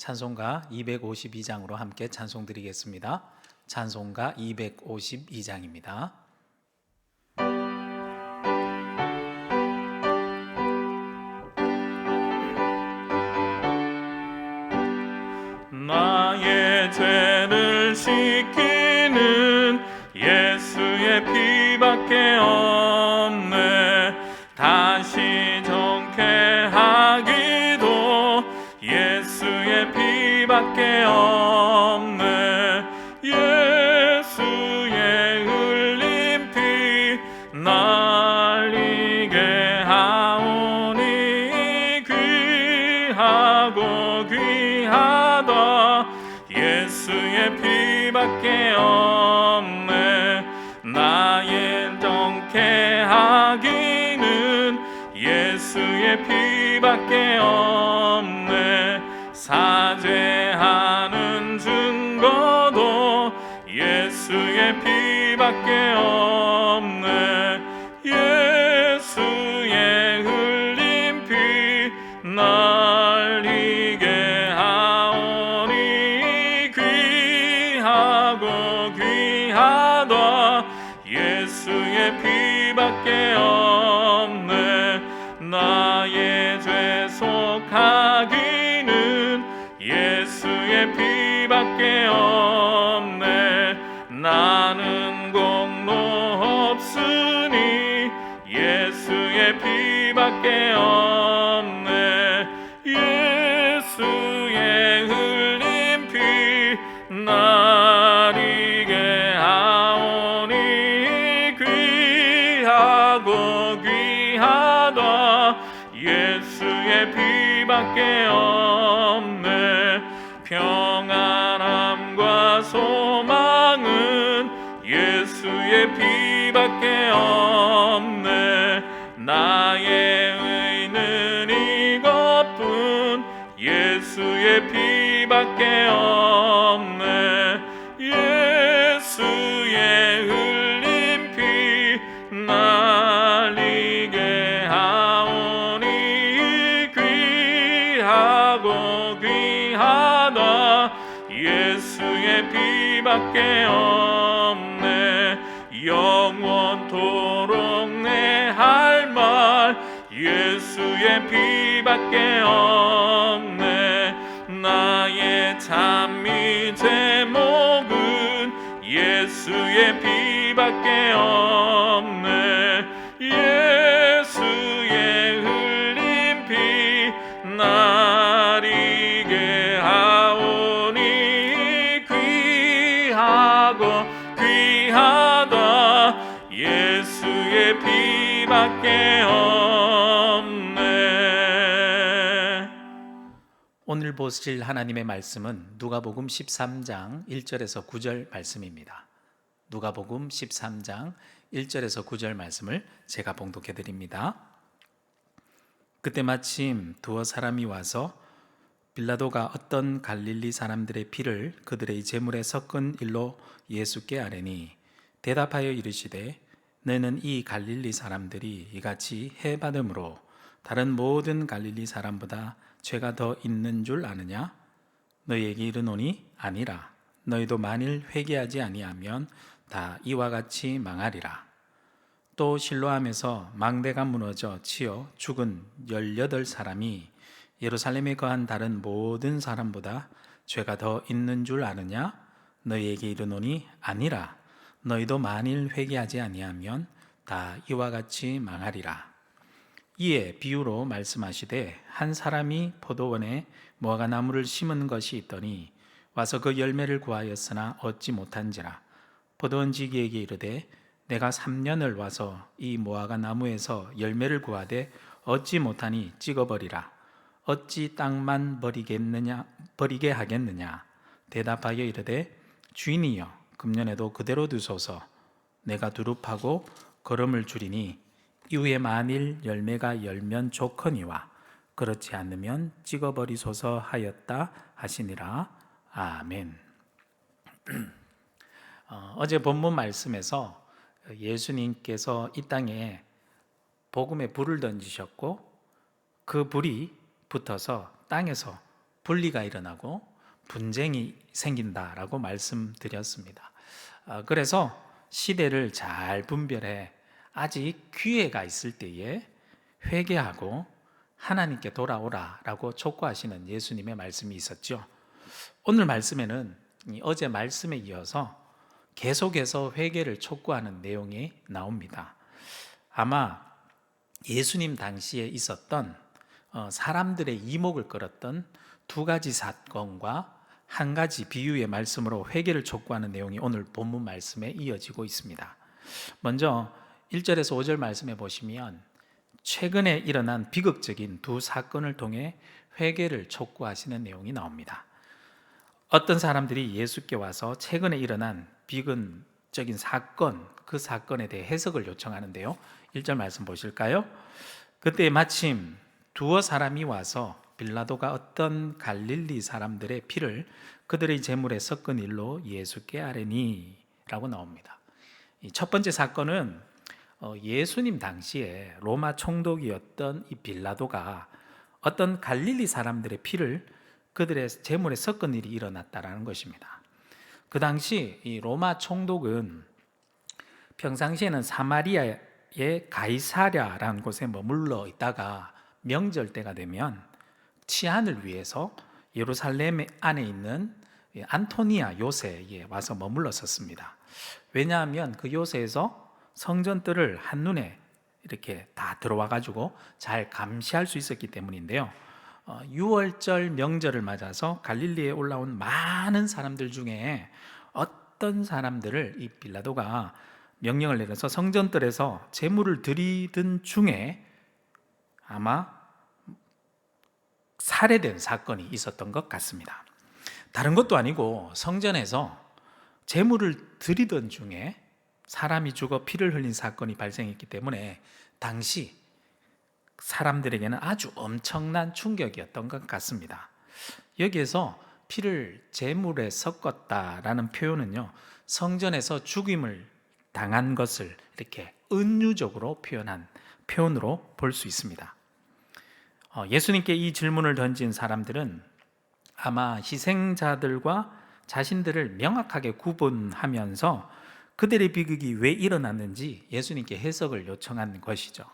찬송가 252장으로 함께 찬송 드리겠습니다. 찬송가 252장입니다. 나의 죄를 씻기는 예수의 피밖에 없네. 다시 정케하기도 예수의 피밖에 없네. 예수의 흘린 피 날 이게 하오니 귀하고 귀하다. 예수의 피밖에 없네. 나의 정케하기는 예수의 피밖에 없네. 사죄하는 증거도 예수의 피밖에 없네. 예수의 흘린 피 날 이게 하오니 귀하고 귀하다. 예수의 피밖에 없네. 나의 죄 속하기는 예수의 피밖에 없네. 나는 공로 없으니 예수의 피밖에 없네. 예수의 흘린 피 날 이게 하오니 귀하고 귀하다. 예수의 피밖에 없네. 평안함과 소망은 예수의 피밖에 없네. 나의 의는 이것뿐 예수의 피밖에 없네. 예수의 흘린 피 날 이게 하오니 귀하고 귀하다. 예수의 피밖에 없네. 영원토록 내 할 말 예수의 피밖에 없네. 나의 찬미 제목은 예수의 피밖에 없네. 예수의 흘린 피 날 이게 하오니 귀하고 귀하다. 예수의 피밖에 없네. 오늘 보실 하나님의 말씀은 누가복음 13장 1절에서 9절 말씀입니다. 누가복음 13장 1절에서 9절 말씀을 제가 봉독해 드립니다. 그때 마침 두어 사람이 와서 빌라도가 어떤 갈릴리 사람들의 피를 그들의 제물에 섞은 일로 예수께 아뢰니 대답하여 이르시되 너는 이 갈릴리 사람들이 이같이 해받음으로 다른 모든 갈릴리 사람보다 죄가 더 있는 줄 아느냐? 너희에게 이르노니 아니라. 너희도 만일 회개하지 아니하면 다 이와 같이 망하리라. 또 실로암에서 망대가 무너져 치여 죽은 18사람이 예루살렘에 거한 다른 모든 사람보다 죄가 더 있는 줄 아느냐? 너희에게 이르노니 아니라. 너희도 만일 회개하지 아니하면 다 이와 같이 망하리라. 이에 비유로 말씀하시되 한 사람이 포도원에 무화과 나무를 심은 것이 있더니 와서 그 열매를 구하였으나 얻지 못한지라. 포도원 지기에게 이르되 내가 3년을 와서 이 무화과 나무에서 열매를 구하되 얻지 못하니 찍어버리라. 어찌 땅만 버리게 하겠느냐? 대답하여 이르되 주인이여 금년에도 그대로 두소서. 내가 두릅하고 거름을 주리니 이후에 만일 열매가 열면 좋거니와 그렇지 않으면 찍어버리소서 하였다 하시니라. 아멘. 어제 본문 말씀에서 예수님께서 이 땅에 복음의 불을 던지셨고 그 불이 붙어서 땅에서 분리가 일어나고 분쟁이 생긴다라고 말씀드렸습니다. 그래서 시대를 잘 분별해 아직 기회가 있을 때에 회개하고 하나님께 돌아오라라고 촉구하시는 예수님의 말씀이 있었죠. 오늘 말씀에는 어제 말씀에 이어서 계속해서 회개를 촉구하는 내용이 나옵니다. 아마 예수님 당시에 있었던 사람들의 이목을 끌었던 두 가지 사건과 한 가지 비유의 말씀으로 회개를 촉구하는 내용이 오늘 본문 말씀에 이어지고 있습니다. 먼저 1절에서 5절 말씀에 보시면 최근에 일어난 비극적인 두 사건을 통해 회개를 촉구하시는 내용이 나옵니다. 어떤 사람들이 예수께 와서 최근에 일어난 비극적인 사건, 그 사건에 대해 해석을 요청하는데요. 1절 말씀 보실까요? 그때 마침 두어 사람이 와서 빌라도가 어떤 갈릴리 사람들의 피를 그들의 제물에 섞은 일로 예수께 아뢰니 라고 나옵니다. 첫 번째 사건은 예수님 당시에 로마 총독이었던 이 빌라도가 어떤 갈릴리 사람들의 피를 그들의 제물에 섞은 일이 일어났다라는 것입니다. 그 당시 이 로마 총독은 평상시에는 사마리아의 가이사랴라는 곳에 머물러 있다가 명절 때가 되면 치안을 위해서 예루살렘 안에 있는 안토니아 요새에 와서 머물렀었습니다. 왜냐하면 그 요새에서 성전들을 한눈에 이렇게 다 들어와 가지고 잘 감시할 수 있었기 때문인데요. 6월절 명절을 맞아서 갈릴리에 올라온 많은 사람들 중에 어떤 사람들을 이 빌라도가 명령을 내려서 성전들에서 제물을 드리던 중에 아마 살해된 사건이 있었던 것 같습니다. 다른 것도 아니고 성전에서 제물을 드리던 중에 사람이 죽어 피를 흘린 사건이 발생했기 때문에 당시 사람들에게는 아주 엄청난 충격이었던 것 같습니다. 여기에서 피를 제물에 섞었다라는 표현은요, 성전에서 죽임을 당한 것을 이렇게 은유적으로 표현한 표현으로 볼 수 있습니다. 예수님께 이 질문을 던진 사람들은 아마 희생자들과 자신들을 명확하게 구분하면서 그들의 비극이 왜 일어났는지 예수님께 해석을 요청한 것이죠.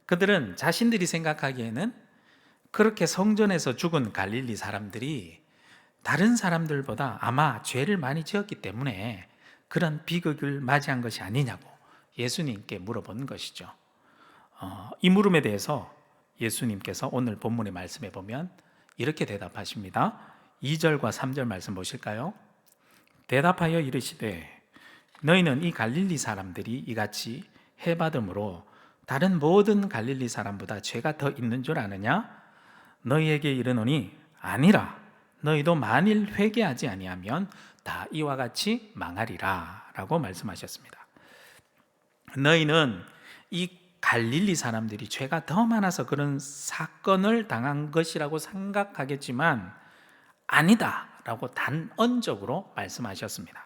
그들은 자신들이 생각하기에는 그렇게 성전에서 죽은 갈릴리 사람들이 다른 사람들보다 아마 죄를 많이 지었기 때문에 그런 비극을 맞이한 것이 아니냐고 예수님께 물어본 것이죠. 이 물음에 대해서 예수님께서 오늘 본문의 말씀에 보면 이렇게 대답하십니다. 2절과 3절 말씀 보실까요? 대답하여 이르시되 너희는 이 갈릴리 사람들이 이같이 해받음으로 다른 모든 갈릴리 사람보다 죄가 더 있는 줄 아느냐? 너희에게 이르노니 아니라 너희도 만일 회개하지 아니하면 다 이와 같이 망하리라 라고 말씀하셨습니다. 너희는 이 갈릴리 사람들이 죄가 더 많아서 그런 사건을 당한 것이라고 생각하겠지만 아니다 라고 단언적으로 말씀하셨습니다.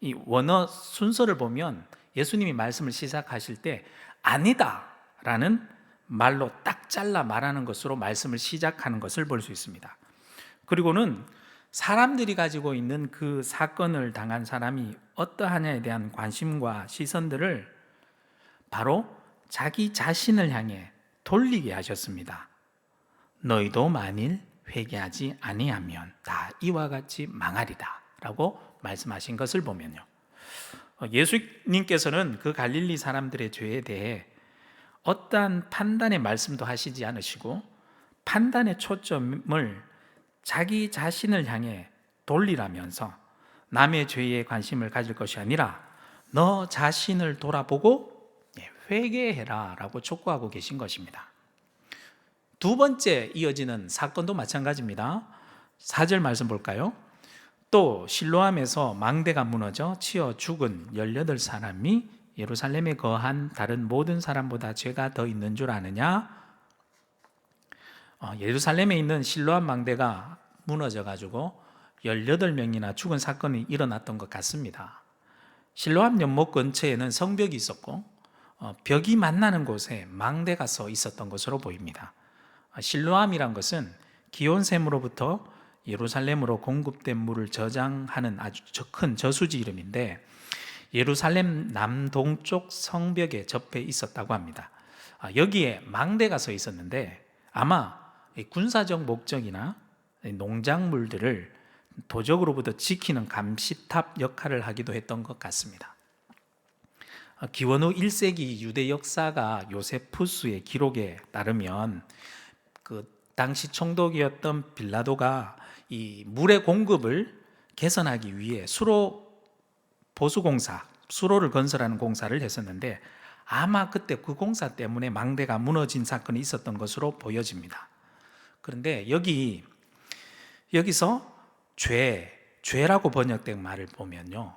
이 원어 순서를 보면 예수님이 말씀을 시작하실 때 아니다 라는 말로 딱 잘라 말하는 것으로 말씀을 시작하는 것을 볼 수 있습니다. 그리고는 사람들이 가지고 있는 그 사건을 당한 사람이 어떠하냐에 대한 관심과 시선들을 바로 자기 자신을 향해 돌리게 하셨습니다. 너희도 만일 회개하지 아니하면 다 이와 같이 망하리다 라고 말씀하신 것을 보면요, 예수님께서는 그 갈릴리 사람들의 죄에 대해 어떠한 판단의 말씀도 하시지 않으시고 판단의 초점을 자기 자신을 향해 돌리라면서 남의 죄에 관심을 가질 것이 아니라 너 자신을 돌아보고 회개해라 라고 촉구하고 계신 것입니다. 두 번째 이어지는 사건도 마찬가지입니다. 4절 말씀 볼까요? 또 실로암에서 망대가 무너져 치어 죽은 18사람이 예루살렘에 거한 다른 모든 사람보다 죄가 더 있는 줄 아느냐? 예루살렘에 있는 실로암 망대가 무너져 가지고 18명이나 죽은 사건이 일어났던 것 같습니다. 실로암 연못 근처에는 성벽이 있었고 벽이 만나는 곳에 망대가 서 있었던 것으로 보입니다. 실로암이란 것은 기온샘으로부터 예루살렘으로 공급된 물을 저장하는 아주 큰 저수지 이름인데 예루살렘 남동쪽 성벽에 접해 있었다고 합니다. 여기에 망대가 서 있었는데 아마 군사적 목적이나 농작물들을 도적으로부터 지키는 감시탑 역할을 하기도 했던 것 같습니다. 기원 후 1세기 유대 역사가 요세푸스의 기록에 따르면 그 당시 총독이었던 빌라도가 이 물의 공급을 개선하기 위해 수로 보수공사, 수로를 건설하는 공사를 했었는데 아마 그때 그 공사 때문에 망대가 무너진 사건이 있었던 것으로 보여집니다. 그런데 여기서 죄라고 번역된 말을 보면요,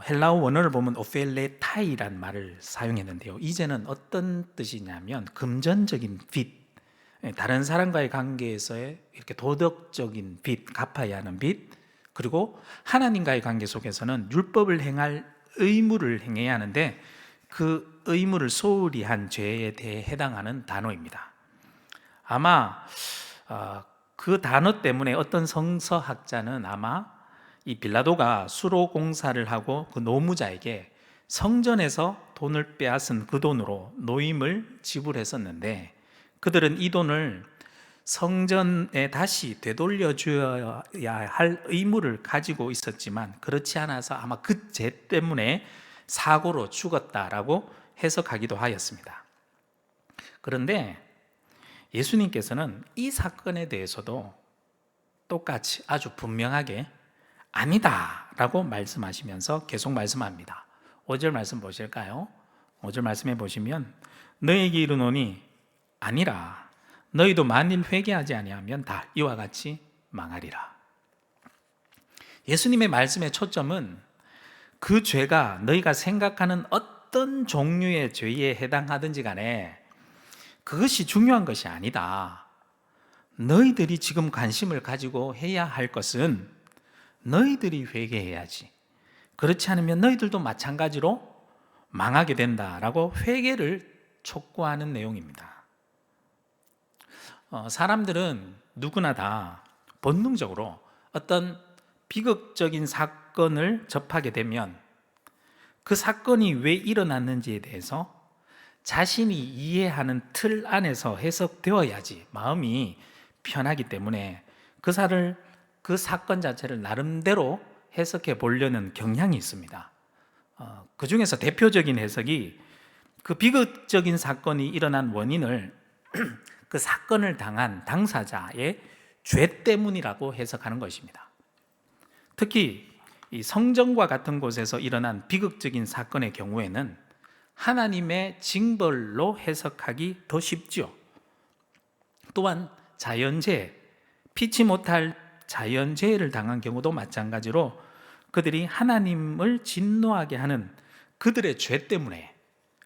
헬라어 원어를 보면 오펠레타이란 말을 사용했는데요, 이제는 어떤 뜻이냐면 금전적인 빚, 다른 사람과의 관계에서의 이렇게 도덕적인 빚, 갚아야 하는 빚, 그리고 하나님과의 관계 속에서는 율법을 행할 의무를 행해야 하는데 그 의무를 소홀히 한 죄에 대해 해당하는 단어입니다. 아마 그 단어 때문에 어떤 성서학자는 아마 이 빌라도가 수로 공사를 하고 그 노무자에게 성전에서 돈을 빼앗은 그 돈으로 노임을 지불했었는데 그들은 이 돈을 성전에 다시 되돌려줘야 할 의무를 가지고 있었지만 그렇지 않아서 아마 그 죄 때문에 사고로 죽었다라고 해석하기도 하였습니다. 그런데 예수님께서는 이 사건에 대해서도 똑같이 아주 분명하게 아니다라고 말씀하시면서 계속 말씀합니다. 5절 말씀 보실까요? 5절 말씀해 보시면 너에게 이르노니 아니라 너희도 만일 회개하지 아니하면 다 이와 같이 망하리라. 예수님의 말씀의 초점은 그 죄가 너희가 생각하는 어떤 종류의 죄에 해당하든지 간에 그것이 중요한 것이 아니다. 너희들이 지금 관심을 가지고 해야 할 것은 너희들이 회개해야지. 그렇지 않으면 너희들도 마찬가지로 망하게 된다라고 회개를 촉구하는 내용입니다. 사람들은 누구나 다 본능적으로 어떤 비극적인 사건을 접하게 되면 그 사건이 왜 일어났는지에 대해서 자신이 이해하는 틀 안에서 해석되어야지 마음이 편하기 때문에 그 사건 자체를 나름대로 해석해 보려는 경향이 있습니다. 그 중에서 대표적인 해석이 그 비극적인 사건이 일어난 원인을 그 사건을 당한 당사자의 죄 때문이라고 해석하는 것입니다. 특히 이 성전과 같은 곳에서 일어난 비극적인 사건의 경우에는 하나님의 징벌로 해석하기 더 쉽죠. 또한 자연재해, 피치 못할 자연재해를 당한 경우도 마찬가지로 그들이 하나님을 진노하게 하는 그들의 죄 때문에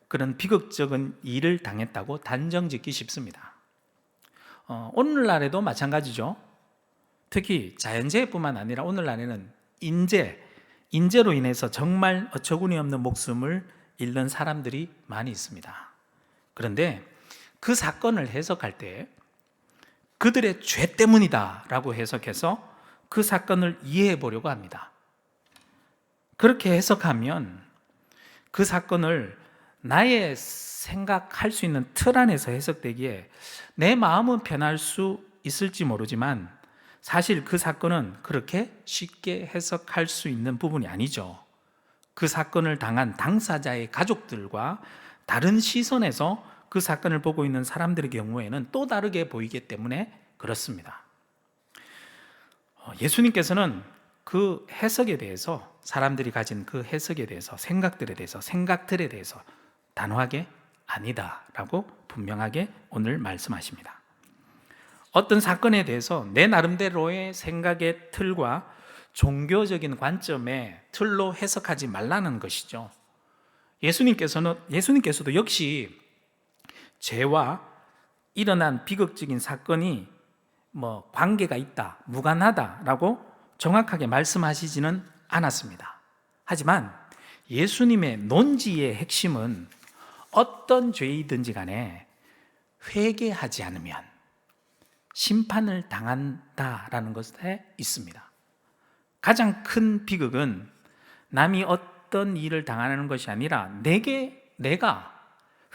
그런 비극적인 일을 당했다고 단정짓기 쉽습니다. 오늘날에도 마찬가지죠. 특히 자연재해뿐만 아니라 오늘날에는 인재로 인해서 정말 어처구니 없는 목숨을 잃는 사람들이 많이 있습니다. 그런데 그 사건을 해석할 때 그들의 죄 때문이다라고 해석해서 그 사건을 이해해 보려고 합니다. 그렇게 해석하면 그 사건을 나의 생각할 수 있는 틀 안에서 해석되기에 내 마음은 편할 수 있을지 모르지만 사실 그 사건은 그렇게 쉽게 해석할 수 있는 부분이 아니죠. 그 사건을 당한 당사자의 가족들과 다른 시선에서 그 사건을 보고 있는 사람들의 경우에는 또 다르게 보이기 때문에 그렇습니다. 예수님께서는 그 해석에 대해서 사람들이 가진 그 해석에 대해서 생각들에 대해서 단호하게 아니다라고 분명하게 오늘 말씀하십니다. 어떤 사건에 대해서 내 나름대로의 생각의 틀과 종교적인 관점의 틀로 해석하지 말라는 것이죠. 예수님께서도 역시 죄와 일어난 비극적인 사건이 관계가 있다, 무관하다라고 정확하게 말씀하시지는 않았습니다. 하지만 예수님의 논지의 핵심은 어떤 죄이든지 간에 회개하지 않으면 심판을 당한다라는 것에 있습니다. 가장 큰 비극은 남이 어떤 일을 당하는 것이 아니라 내가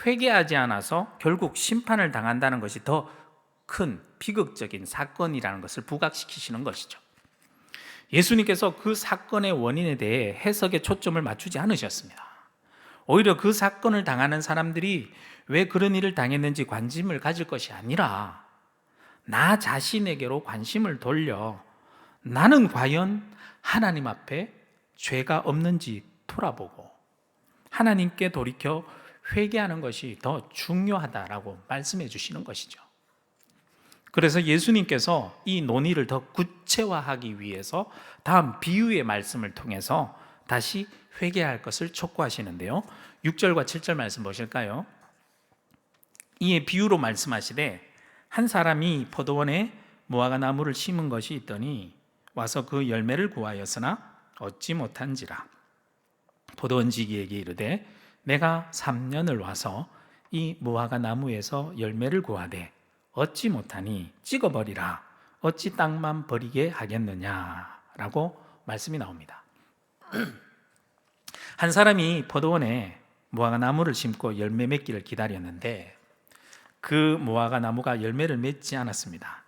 회개하지 않아서 결국 심판을 당한다는 것이 더 큰 비극적인 사건이라는 것을 부각시키시는 것이죠. 예수님께서 그 사건의 원인에 대해 해석에 초점을 맞추지 않으셨습니다. 오히려 그 사건을 당하는 사람들이 왜 그런 일을 당했는지 관심을 가질 것이 아니라 나 자신에게로 관심을 돌려 나는 과연 하나님 앞에 죄가 없는지 돌아보고 하나님께 돌이켜 회개하는 것이 더 중요하다라고 말씀해 주시는 것이죠. 그래서 예수님께서 이 논의를 더 구체화하기 위해서 다음 비유의 말씀을 통해서 다시 회개할 것을 촉구하시는데요. 6절과 7절 말씀 보실까요? 이에 비유로 말씀하시되 한 사람이 포도원에 무화과 나무를 심은 것이 있더니 와서 그 열매를 구하였으나 얻지 못한지라. 포도원지기에게 이르되 내가 3년을 와서 이 무화과 나무에서 열매를 구하되 얻지 못하니 찍어버리라. 어찌 땅만 버리게 하겠느냐라고 말씀이 나옵니다. 한 사람이 포도원에 무화과 나무를 심고 열매 맺기를 기다렸는데 그 무화과 나무가 열매를 맺지 않았습니다.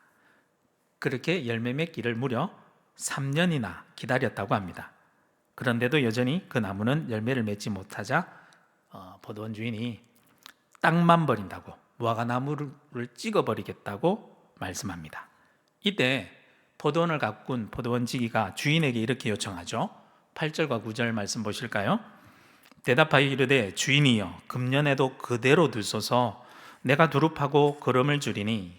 그렇게 열매 맺기를 무려 3년이나 기다렸다고 합니다. 그런데도 여전히 그 나무는 열매를 맺지 못하자 포도원 주인이 땅만 버린다고 무화과 나무를 찍어버리겠다고 말씀합니다. 이때 포도원을 가꾼 포도원지기가 주인에게 이렇게 요청하죠. 8절과 9절 말씀 보실까요? 대답하여 이르되 주인이여 금년에도 그대로 두소서. 내가 두릅하고 거름을 주리니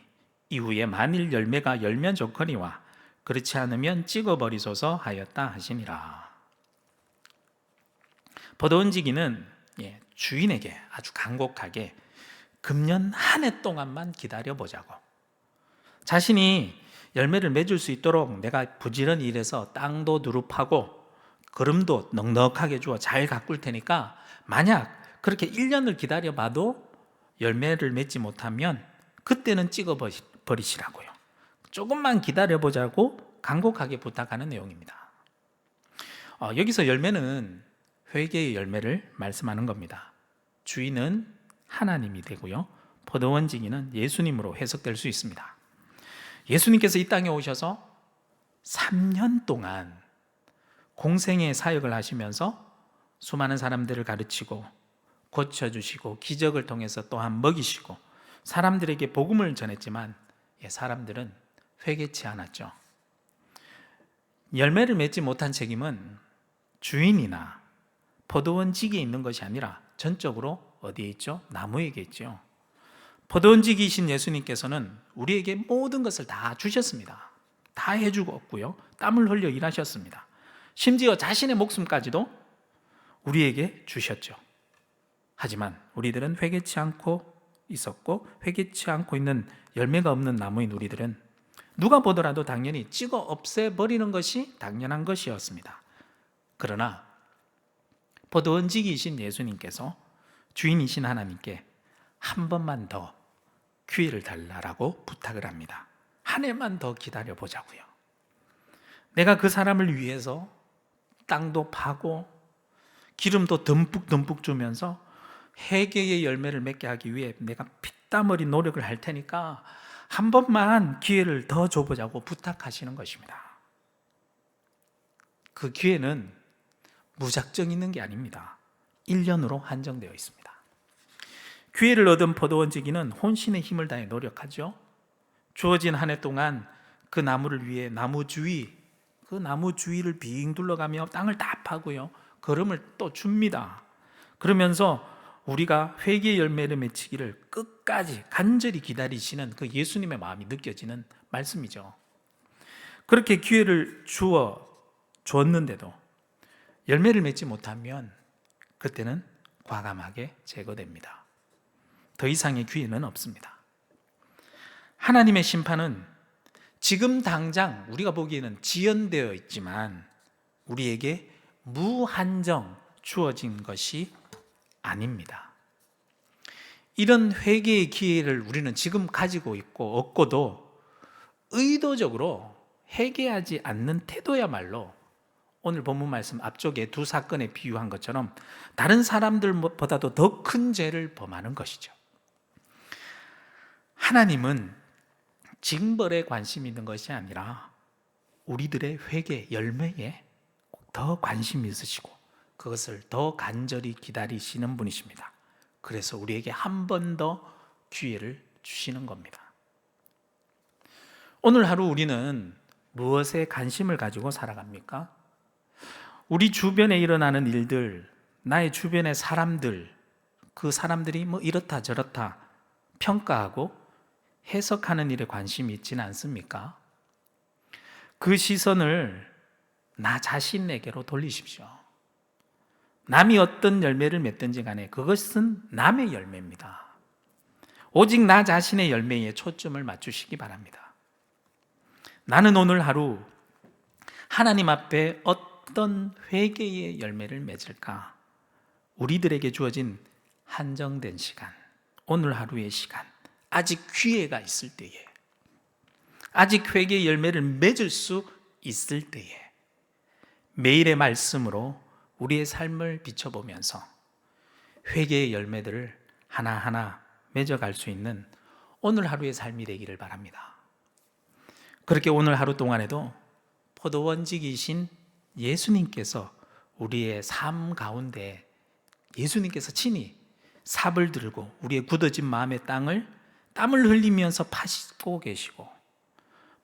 이후에 만일 열매가 열면 좋거니와 그렇지 않으면 찍어버리소서 하였다 하시니라. 포도원지기는 주인에게 아주 간곡하게 금년 한 해 동안만 기다려보자고, 자신이 열매를 맺을 수 있도록 내가 부지런히 일해서 땅도 두릅하고 거름도 넉넉하게 주어 잘 가꿀 테니까 만약 그렇게 1년을 기다려봐도 열매를 맺지 못하면 그때는 찍어버리시라고요. 조금만 기다려보자고 간곡하게 부탁하는 내용입니다. 여기서 열매는 회개의 열매를 말씀하는 겁니다. 주인은 하나님이 되고요, 포도원지기는 예수님으로 해석될 수 있습니다. 예수님께서 이 땅에 오셔서 3년 동안 공생의 사역을 하시면서 수많은 사람들을 가르치고 고쳐주시고 기적을 통해서 또한 먹이시고 사람들에게 복음을 전했지만 사람들은 회개치 않았죠. 열매를 맺지 못한 책임은 주인이나 포도원지기에 있는 것이 아니라 전적으로 어디에 있죠? 나무에게 있죠. 포도원지기이신 예수님께서는 우리에게 모든 것을 다 주셨습니다. 다 해주었고요, 땀을 흘려 일하셨습니다. 심지어 자신의 목숨까지도 우리에게 주셨죠. 하지만 우리들은 회개치 않고 있었고 회개치 않고 있는 열매가 없는 나무인 우리들은 누가 보더라도 당연히 찍어 없애버리는 것이 당연한 것이었습니다. 그러나 포도원지기이신 예수님께서 주인이신 하나님께 한 번만 더 기회를 달라고 부탁을 합니다. 한 해만 더 기다려보자고요. 내가 그 사람을 위해서 땅도 파고 기름도 듬뿍 주면서 회개의 열매를 맺게 하기 위해 내가 피땀 흘린 노력을 할 테니까 한 번만 기회를 더 줘보자고 부탁하시는 것입니다. 그 기회는 무작정 있는 게 아닙니다. 1년으로 한정되어 있습니다. 기회를 얻은 포도원지기는 혼신의 힘을 다해 노력하죠. 주어진 한 해 동안 그 나무를 위해 그 나무 주위를 빙 둘러가며 땅을 다 파고요, 거름을 또 줍니다. 그러면서 우리가 회개의 열매를 맺히기를 끝까지 간절히 기다리시는 그 예수님의 마음이 느껴지는 말씀이죠. 그렇게 기회를 주었는데도 열매를 맺지 못하면 그때는 과감하게 제거됩니다. 더 이상의 기회는 없습니다. 하나님의 심판은 지금 당장 우리가 보기에는 지연되어 있지만 우리에게 무한정 주어진 것이 아닙니다. 이런 회개의 기회를 우리는 지금 가지고 있고 얻고도 의도적으로 회개하지 않는 태도야말로 오늘 본문 말씀 앞쪽에 두 사건에 비유한 것처럼 다른 사람들보다도 더 큰 죄를 범하는 것이죠. 하나님은 징벌에 관심 있는 것이 아니라 우리들의 회개 열매에 더 관심이 있으시고 그것을 더 간절히 기다리시는 분이십니다. 그래서 우리에게 한 번 더 기회를 주시는 겁니다. 오늘 하루 우리는 무엇에 관심을 가지고 살아갑니까? 우리 주변에 일어나는 일들, 나의 주변의 사람들, 그 사람들이 뭐 이렇다 저렇다 평가하고 해석하는 일에 관심이 있지는 않습니까? 그 시선을 나 자신에게로 돌리십시오. 남이 어떤 열매를 맺든지 간에 그것은 남의 열매입니다. 오직 나 자신의 열매에 초점을 맞추시기 바랍니다. 나는 오늘 하루 하나님 앞에 어떤 회개의 열매를 맺을까? 우리들에게 주어진 한정된 시간, 오늘 하루의 시간, 아직 기회가 있을 때에, 아직 회개의 열매를 맺을 수 있을 때에 매일의 말씀으로 우리의 삶을 비춰보면서 회개의 열매들을 하나하나 맺어갈 수 있는 오늘 하루의 삶이 되기를 바랍니다. 그렇게 오늘 하루 동안에도 포도원직이신 예수님께서 우리의 삶 가운데 예수님께서 친히 삽을 들고 우리의 굳어진 마음의 땀을 흘리면서 파시고 계시고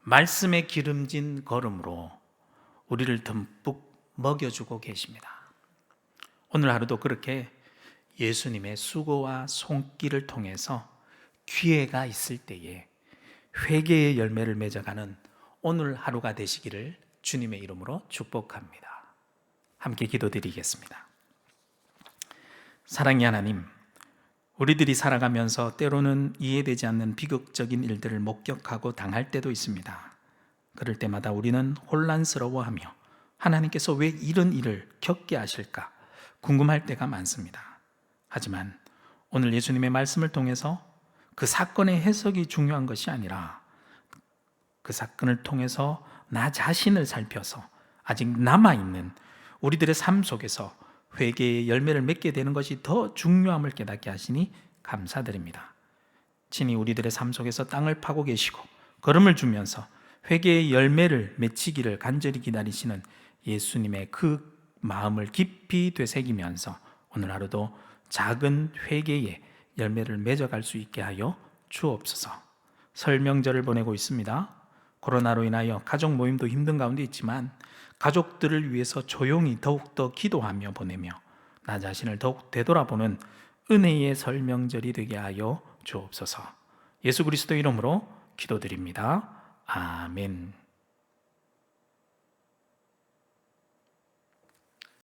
말씀의 기름진 걸음으로 우리를 듬뿍 먹여주고 계십니다. 오늘 하루도 그렇게 예수님의 수고와 손길을 통해서 기회가 있을 때에 회개의 열매를 맺어가는 오늘 하루가 되시기를 주님의 이름으로 축복합니다. 함께 기도드리겠습니다. 사랑의 하나님, 우리들이 살아가면서 때로는 이해되지 않는 비극적인 일들을 목격하고 당할 때도 있습니다. 그럴 때마다 우리는 혼란스러워하며 하나님께서 왜 이런 일을 겪게 하실까 궁금할 때가 많습니다. 하지만 오늘 예수님의 말씀을 통해서 그 사건의 해석이 중요한 것이 아니라 그 사건을 통해서 나 자신을 살펴서 아직 남아있는 우리들의 삶 속에서 회개의 열매를 맺게 되는 것이 더 중요함을 깨닫게 하시니 감사드립니다. 친히 우리들의 삶 속에서 땅을 파고 계시고 걸음을 주면서 회개의 열매를 맺히기를 간절히 기다리시는 예수님의 그 마음을 깊이 되새기면서 오늘 하루도 작은 회개의 열매를 맺어갈 수 있게 하여 주옵소서. 설 명절을 보내고 있습니다. 코로나로 인하여 가족 모임도 힘든 가운데 있지만 가족들을 위해서 조용히 더욱더 기도하며 보내며 나 자신을 더욱 되돌아보는 은혜의 설 명절이 되게 하여 주옵소서. 예수 그리스도 이름으로 기도드립니다. 아멘.